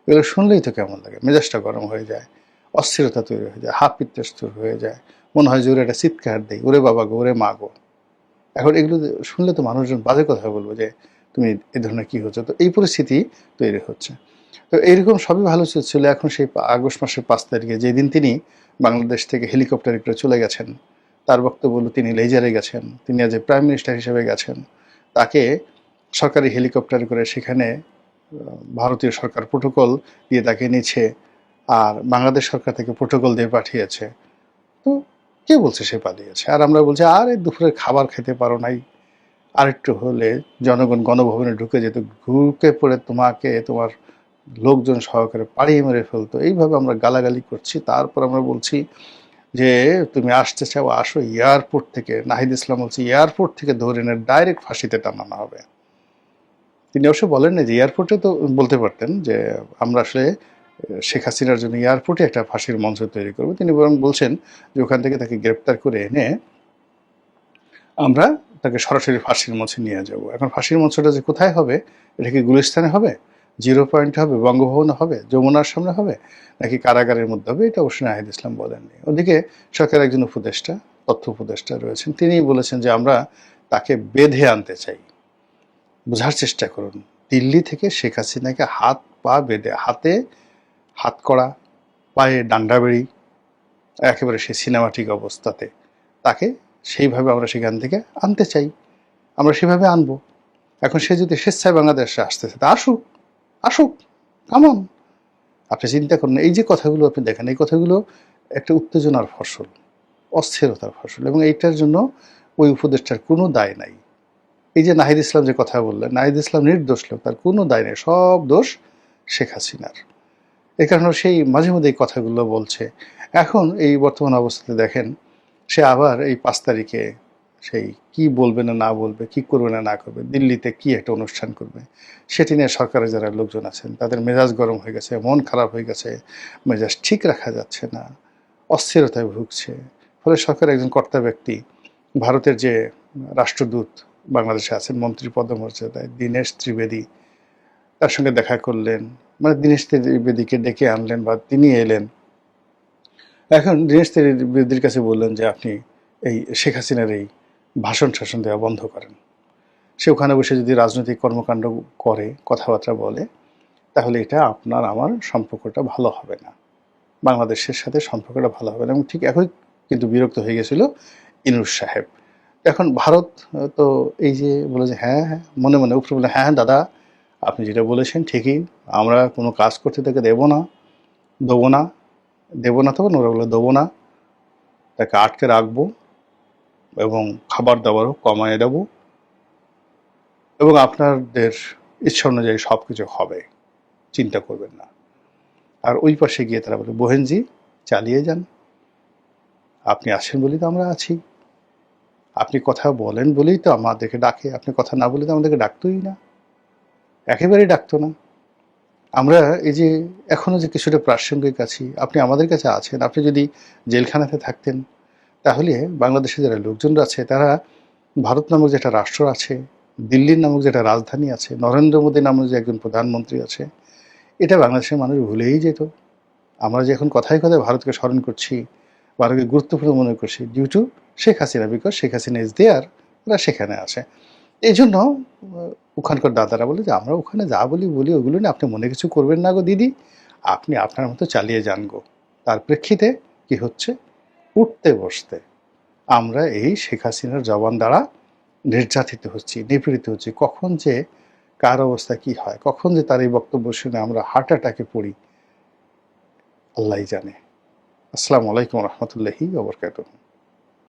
এগুলো শুনলেই তো কেমন লাগে, মেজাজটা গরম হয়ে যায়, অস্থিরতা তৈরি হয়ে যায়, হাত পিত্তস্তুর হয়ে যায়, মনে হয় যে ওরে একটা চিৎকার দেয়, ওরে বাবা গো, ওরে মা গো। এখন এগুলো শুনলে তো মানুষজন বাজে কথা বলবো যে তুমি এ ধরনের কি হচ্ছে, তো এই পরিস্থিতি তৈরি হচ্ছে। তো এইরকম সবই ভালো ছিল। এখন সেই আগস্ট মাসের 5 তারিখে যেদিন তিনি বাংলাদেশ থেকে হেলিকপ্টারে করে চলে গেছেন, তার বক্তব্য হলো তিনি লেজারে গেছেন, তিনি আজ প্রাইম মিনিস্টার হিসেবে গেছেন, তাকে সরকারি হেলিকপ্টারে করে সেখানে ভারতীয় সরকার প্রোটোকল দিয়ে তাকে নিচ্ছে, আর বাংলাদেশ সরকার থেকে প্রোটোকল দিয়ে পাঠিয়েছে। তো কে বলছে সে পালিয়েছে? আর আমরা বলছি আরে দুপুরে খাবার খেতে পারো নাই, আরেকটু হলে জনগণ গণভবনে ঢুকে যেত, ঢুকে পড়ে তোমাকে তোমার লোকজন সহকারে পাড়িয়ে মেরে ফেলতো। এইভাবে আমরা গালাগালি করছি, তারপর আমরা বলছি যে তুমি আসতে চাও আসো, এয়ারপোর্ট থেকে, নাহিদ ইসলাম বলছি এয়ারপোর্ট থেকে ধরে এনে ডাইরেক্ট ফাঁসিতে টানানো হবে। তিনি অবশ্য বলেন না যে এয়ারপোর্টে, তো বলতে পারতেন যে আমরা আসলে শেখ হাসিনার জন্য এয়ারপোর্টে একটা ফাঁসির মঞ্চ তৈরি করবো। তিনি বরং বলছেন যে ওখান থেকে তাকে গ্রেপ্তার করে এনে আমরা তাকে সরাসরি ফাঁসির মঞ্চে নিয়ে যাব। এখন ফাঁসির মঞ্চটা যে কোথায় হবে, এটা কি গুলিস্তানে হবে, জিরো পয়েন্টে হবে, বঙ্গভবনে হবে, যমুনার সামনে হবে, নাকি কারাগারের মধ্যে হবে, এটা অবশ্যই নাহিদ ইসলাম বলেননি। ওদিকে সরকারের একজন উপদেষ্টা, তথ্য উপদেষ্টা রয়েছেন, তিনি বলেছেন যে আমরা তাকে বেঁধে আনতে চাই। বোঝার চেষ্টা করুন, দিল্লি থেকে শেখ হাসিনাকে হাত পা বেঁধে, হাতে হাত করা, পায়ে ডান্ডা বেড়ি, একেবারে সেই সিনেমাটিক অবস্থাতে তাকে সেইভাবে আমরা সেখান থেকে আনতে চাই, আমরা সেভাবে আনবো। এখন সে যদি স্বেচ্ছায় বাংলাদেশে আসতেছে, তা আসুক, আসুক, কেমন? আপনি চিন্তা করুন, এই যে কথাগুলো আপনি দেখেন, এই কথাগুলো একটা উত্তেজনার ফসল, অস্থিরতার ফসল, এবং এইটার জন্য ওই উপদেষ্টার কোনো দায় নাই। এই যে নাহিদ ইসলাম যে কথা বললেন, নাহিদ ইসলাম নির্দোষ লোক, তার কোনো দায় নেই, সব দোষ শেখ হাসিনার। এই কারণে সেই মাঝে মধ্যে এই কথাগুলো বলছে। এখন এই বর্তমান অবস্থাতে দেখেন, সে আবার এই 5 তারিখে সেই কি বলবে না না বলবে, কি করবে না না করবে, দিল্লিতে কি একটা অনুষ্ঠান করবে, সেটি নিয়ে সরকারের যারা লোকজন আছেন তাদের মেজাজ গরম হয়ে গেছে, মন খারাপ হয়ে গেছে, মেজাজ ঠিক রাখা যাচ্ছে না, অস্থিরতায় ভুগছে। ফলে সরকারের একজন কর্তা ব্যক্তি, ভারতের যে রাষ্ট্রদূত বাংলাদেশে আছেন মন্ত্রী পদমর্যাদায়, দীনেশ ত্রিবেদী, তার সঙ্গে দেখা করলেন, মানে দীনেশ ত্রিবেদীকে ডেকে আনলেন বা তিনি এলেন। এখন দীনেশ ত্রিবেদীর কাছে বললেন যে আপনি এই শেখ হাসিনার এই ভাষণ শাসন দেওয়া বন্ধ করেন। সে ওখানে বসে যদি রাজনৈতিক কর্মকাণ্ড করে, কথাবার্তা বলে, তাহলে এটা আপনার আমার সম্পর্কটা ভালো হবে না, বাংলাদেশের সাথে সম্পর্কটা ভালো হবে না। এবং ঠিক একই কিন্তু বিরক্ত হয়ে গেছিল ইনুস সাহেব। এখন ভারত তো এই যে বলে যে হ্যাঁ হ্যাঁ, মনে মনে উপরে বলে হ্যাঁ দাদা আপনি যেটা বলেছেন ঠিকই, আমরা কোনো কাজ করতে তাকে দেবো না, দেবো না, দেবো না, তখন ওরা বলে দেবো না, তাকে আটকে রাখবো এবং খাবার দাবারও কমায় দেবো, এবং আপনাদের ইচ্ছা অনুযায়ী সব কিছু হবে, চিন্তা করবেন না। আর ওই পাশে গিয়ে তারা বলে বোহেনজি চালিয়ে যান, আপনি আছেন বলেই তো আমরা আছি, আপনি কথা বলেন বলেই তো আমাদেরকে ডাকে, আপনি কথা না বলে তো আমাদেরকে ডাকতোই না, একেবারেই ডাকতো না। আমরা এই যে এখনো যে কিছুটা প্রাসঙ্গিক আছি, আপনি আমাদের কাছে আছেন, আপনি যদি জেলখানাতে থাকতেন তাহলে বাংলাদেশে যারা লোকজনরা আছে তারা ভারত নামক যেটা রাষ্ট্র আছে, দিল্লির নামক যেটা রাজধানী আছে, নরেন্দ্র মোদী নামক যে একজন প্রধানমন্ত্রী আছে, এটা বাংলাদেশের মানুষ ভুলেই যেত। আমরা যে এখন কথায় কথায় ভারতকে স্মরণ করছি, ভারতকে গুরুত্বপূর্ণ মনে করছি due to Sheikh Hasina, because Sheikh Hasina is there, ওরা সেখানে আছে। এই জন্য ওখানকার দাদারা বলে যে আমরা ওখানে যা বলি বলি ওগুলো নিয়ে আপনি মনে কিছু করবেন না গো দিদি, আপনি আপনার মতো চালিয়ে যান গো। তার প্রেক্ষিতে কি হচ্ছে, উঠতে বসতে আমরা এই শেখ হাসিনার জবান দ্বারা নির্যাতিত হচ্ছি, নিপীড়িত হচ্ছি। কখন যে কার অবস্থা কি হয়, কখন যে তার এই বক্তব্য শুনে আমরা হার্ট অ্যাটাকে পড়ি, আল্লাহই জানে। আসসালামু আলাইকুম রহমতুল্লাহি ওয়া বারাকাতুহু।